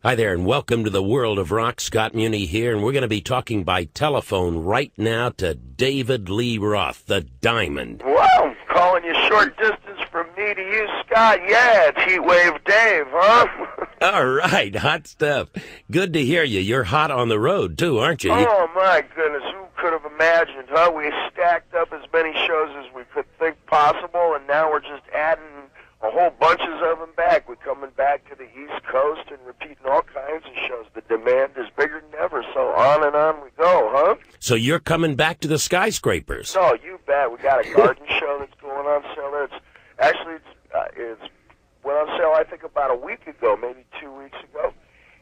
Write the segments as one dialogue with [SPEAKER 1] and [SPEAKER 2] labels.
[SPEAKER 1] Hi there, and welcome to the world of rock. Scott Muni here, and we're going to be talking by telephone right now to David Lee Roth, the Diamond.
[SPEAKER 2] Well, calling you short distance from me to you, Scott. Yeah, it's Heatwave Dave, huh?
[SPEAKER 1] All right, hot stuff. Good to hear you. You're hot on the road, too, aren't you?
[SPEAKER 2] Oh, my goodness. Who could have imagined, huh? We stacked up as many shows as we could think possible, and now we're just adding a whole bunches of them back. We're coming back to the East Coast and repeating all kinds of shows. The demand is bigger than ever, so on and on we go, huh?
[SPEAKER 1] So you're coming back to the skyscrapers?
[SPEAKER 2] Oh, you bet. We got a garden show that's going on sale there. It's went on sale, I think, about a week ago, maybe 2 weeks ago.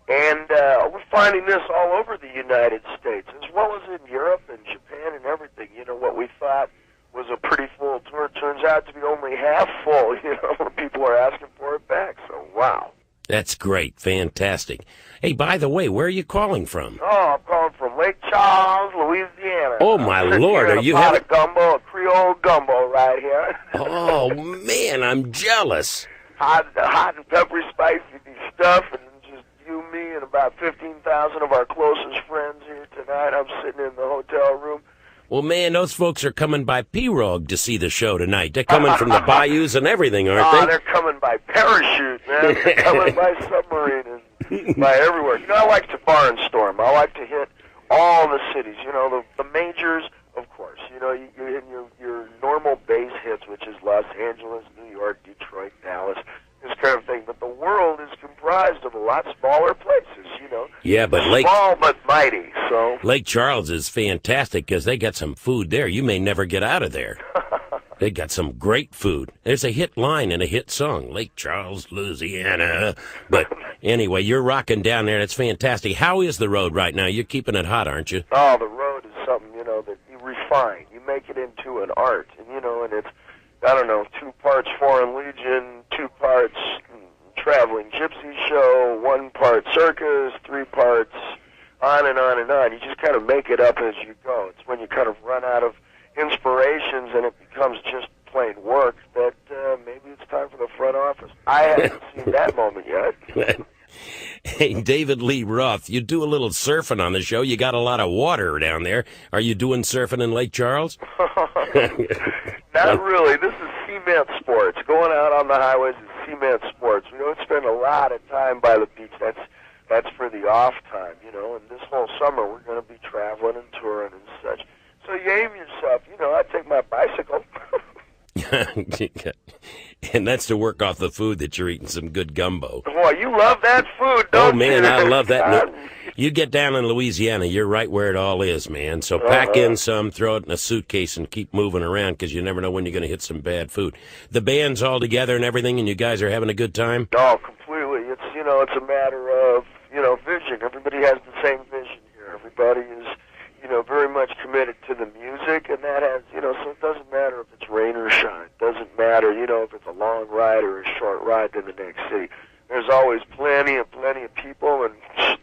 [SPEAKER 2] And we're finding this all over the United States, as well as in Europe and Japan and everything. You know, what we thought was a pretty full tour turns out to be only half full. You know, people are asking for it back, so wow.
[SPEAKER 1] That's great. Fantastic. Hey, by the way, where are you calling from?
[SPEAKER 2] Oh, I'm calling from Lake Charles, Louisiana.
[SPEAKER 1] Oh, my Lord.
[SPEAKER 2] Are
[SPEAKER 1] you
[SPEAKER 2] having a gumbo, a Creole gumbo right here?
[SPEAKER 1] Oh, man, I'm jealous.
[SPEAKER 2] Hot and peppery spicy stuff, and just you, me, and about 15,000 of our closest friends here tonight. I'm sitting in the hotel room.
[SPEAKER 1] Well, man, those folks are coming by pirogue to see the show tonight. They're coming from the bayous and everything, aren't they?
[SPEAKER 2] They're coming by parachute, man. They're coming by submarine and by everywhere. You know, I like to barnstorm. I like to hit all the cities. You know, the majors, of course. You know, you're in your normal base hits, which is Los Angeles, New York, Detroit, Dallas, this kind of thing. But the world is comprised of a lot smaller places, you know.
[SPEAKER 1] Yeah, but
[SPEAKER 2] small but mighty, so.
[SPEAKER 1] Lake Charles is fantastic because they got some food there. You may never get out of there. They got some great food. There's a hit line and a hit song, Lake Charles, Louisiana. But anyway, you're rocking down there. That's fantastic. How is the road right now? You're keeping it hot, aren't you?
[SPEAKER 2] Oh, the road is something, you know, that you refine. You make it into an art, and, you know, and it's, I don't know, 2 parts Foreign Legion, 2 parts Traveling Gypsy Show, 1 part circus, 3 parts on and on and on. You just kind of make it up as you go. It's when you kind of run out of inspirations and it becomes just plain work that maybe it's time for the front office. I haven't seen that moment yet.
[SPEAKER 1] Hey, David Lee Roth, you do a little surfing on the show. You got a lot of water down there. Are you doing surfing in Lake Charles?
[SPEAKER 2] Not really. This is cement sports. Going out on the highways is cement sports. We don't spend a lot of time by the beach. That's for the off time, you know. And this whole summer we're going to be traveling and touring and such. So you aim yourself. You know, I take my bicycle.
[SPEAKER 1] And that's to work off the food that you're eating, some good gumbo.
[SPEAKER 2] Boy, you love that food, don't you?
[SPEAKER 1] Oh, man, I love that. No, you get down in Louisiana, you're right where it all is, man. So pack in some, throw it in a suitcase, and keep moving around because you never know when you're going to hit some bad food. The band's all together and everything, and you guys are having a good time?
[SPEAKER 2] Oh, completely. It's, you know, it's a matter of, you know, vision. Everybody has the same vision here. Everybody is, you know, very much committed to the music, and that has, you know, so it doesn't matter if it's rain or shine. It doesn't matter, you know, if it's a long ride or a short ride to the next city. There's always plenty of people and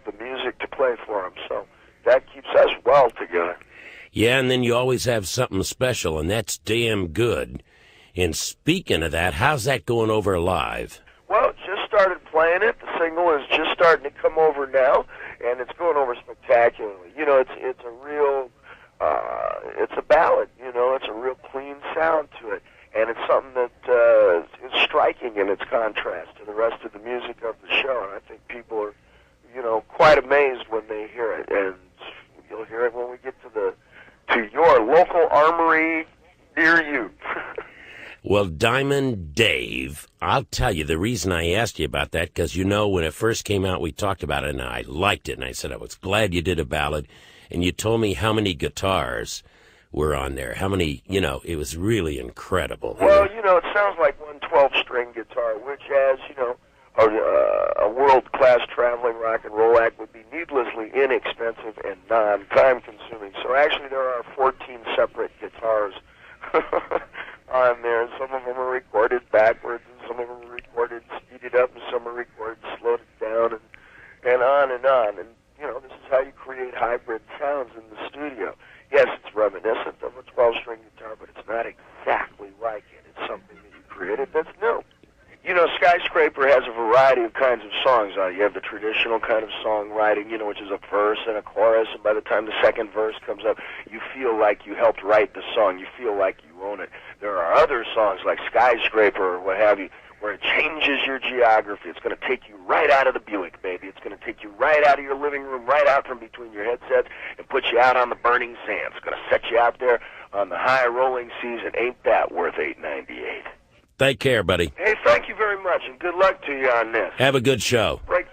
[SPEAKER 2] the music to play for them, so that keeps us well together.
[SPEAKER 1] Yeah, and then you always have something special, and that's damn good. And speaking of that, how's that going over live?
[SPEAKER 2] Well, just started playing it. The single is just starting to come over now, and it's going over spectacularly. You know, it's a real, it's a ballad. You know, it's a real clean sound to it, and it's something that is striking in its contrast to the rest of the music of the show. And I think people are, you know, quite amazed when they hear it, and you'll hear it when we get to your local armory near you.
[SPEAKER 1] Well, Diamond Dave, I'll tell you the reason I asked you about that, because, you know, when it first came out, we talked about it, and I liked it, and I said I was glad you did a ballad, and you told me how many guitars were on there, how many, you know, it was really incredible.
[SPEAKER 2] Well, you know, it sounds like one 12-string guitar, which, as, you know, a world-class traveling rock and roll act would be needlessly inexpensive and non-time-consuming. So actually there are 14 separate guitars on there, and some of them are recorded backwards, and some of them are recorded speeded up, and some are recorded slowed down, and on and on. And, you know, this is how you create hybrid sounds in the studio. Yes, it's reminiscent of a 12-string guitar, but it's not exactly like it. It's something that you created that's new. You know, Skyscraper has a variety of kinds of songs on it. You have the traditional traditional kind of songwriting, you know, which is a verse and a chorus, and by the time the second verse comes up, you feel like you helped write the song. You feel like you own it. There are other songs like Skyscraper or what have you, where it changes your geography. It's going to take you right out of the Buick, baby. It's going to take you right out of your living room, right out from between your headsets, and put you out on the burning sand. It's going to set you out there on the high rolling seas, and ain't that worth $8.98?
[SPEAKER 1] Take care, buddy.
[SPEAKER 2] Hey, thank you very much, and good luck to you on this.
[SPEAKER 1] Have a good show.
[SPEAKER 2] Break